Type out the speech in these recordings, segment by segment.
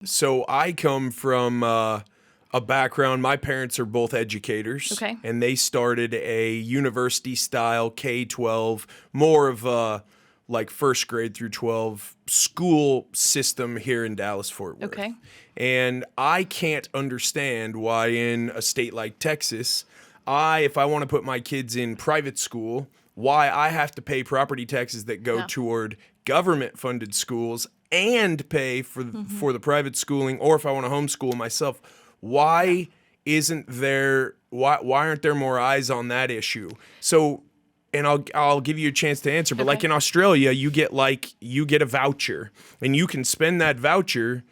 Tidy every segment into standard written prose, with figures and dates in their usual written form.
So I come from a background. My parents are both educators, Okay. and they started a university-style K-12, more of a like first grade through 12 school system here in Dallas-Fort Worth. Okay. And I can't understand why in a state like Texas, if I want to put my kids in private school, why I have to pay property taxes that go Yeah. toward government-funded schools and pay for the private schooling, or if I want to homeschool myself, why isn't there why aren't there more eyes on that issue? So, and I'll give you a chance to answer, but like Okay. in Australia, you get a voucher, and you can spend that voucher.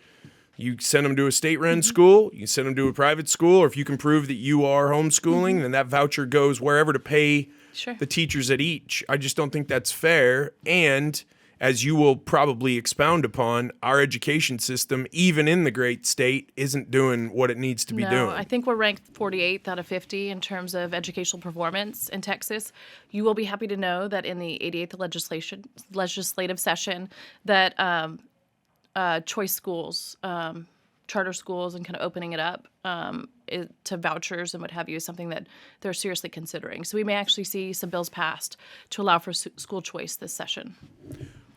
You send them to a state-run school, you send them to a private school, or if you can prove that you are homeschooling, then that voucher goes wherever to pay Sure. the teachers at each. I just don't think that's fair. And as you will probably expound upon, our education system, even in the great state, isn't doing what it needs to be No, doing. I think we're ranked 48th out of 50 in terms of educational performance in Texas. You will be happy to know that in the 88th legislative session that choice schools, charter schools, and kind of opening it up to vouchers and what have you is something that they're seriously considering. So we may actually see some bills passed to allow for school choice this session.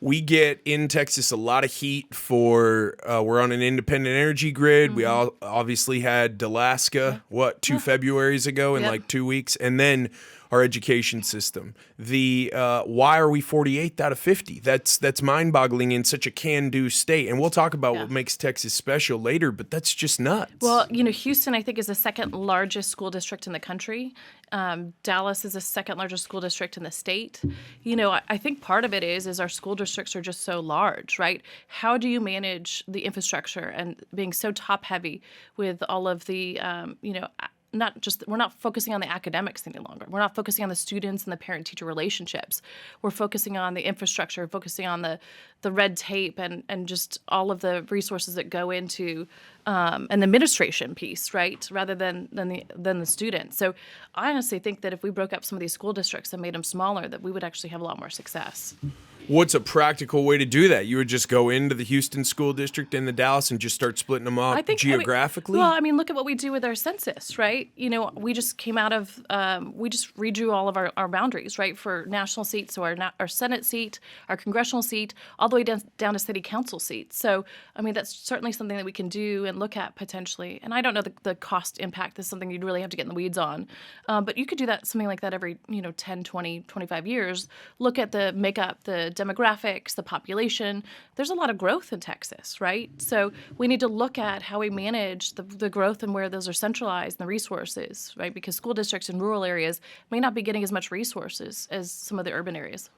We get in Texas a lot of heat for we're on an independent energy grid. We all obviously had Alaska, 2 Februaries ago in Yep. like 2 weeks, and then our education system. The why are we 48th out of 50? That's mind-boggling in such a can-do state. And we'll talk about Yeah. what makes Texas special later, but that's just nuts. Well, Houston, I think, is the second largest school district in the country. Dallas is the second largest school district in the state. I think part of it is our school districts are just so large, right? How do you manage the infrastructure and being so top heavy with all of the, we're not focusing on the academics any longer. We're not focusing on the students and the parent-teacher relationships. We're focusing on the infrastructure, focusing on the red tape and just all of the resources that go into an administration piece, right, rather than the students. So I honestly think that if we broke up some of these school districts and made them smaller, that we would actually have a lot more success. What's a practical way to do that? You would just go into the Houston school district and the Dallas and just start splitting them up geographically? Look at what we do with our census, right? We just came out of, we just redrew all of our boundaries, right, for national seats, so our Senate seat, our congressional seat, all the way down to city council seats. So, that's certainly something that we can do and look at potentially. And I don't know the cost impact. This is something you'd really have to get in the weeds on. But you could do something like that every, 10, 20, 25 years. Look at the makeup, the demographics, the population. There's a lot of growth in Texas, right? So we need to look at how we manage the growth and where those are centralized and the resources, right? Because school districts in rural areas may not be getting as much resources as some of the urban areas.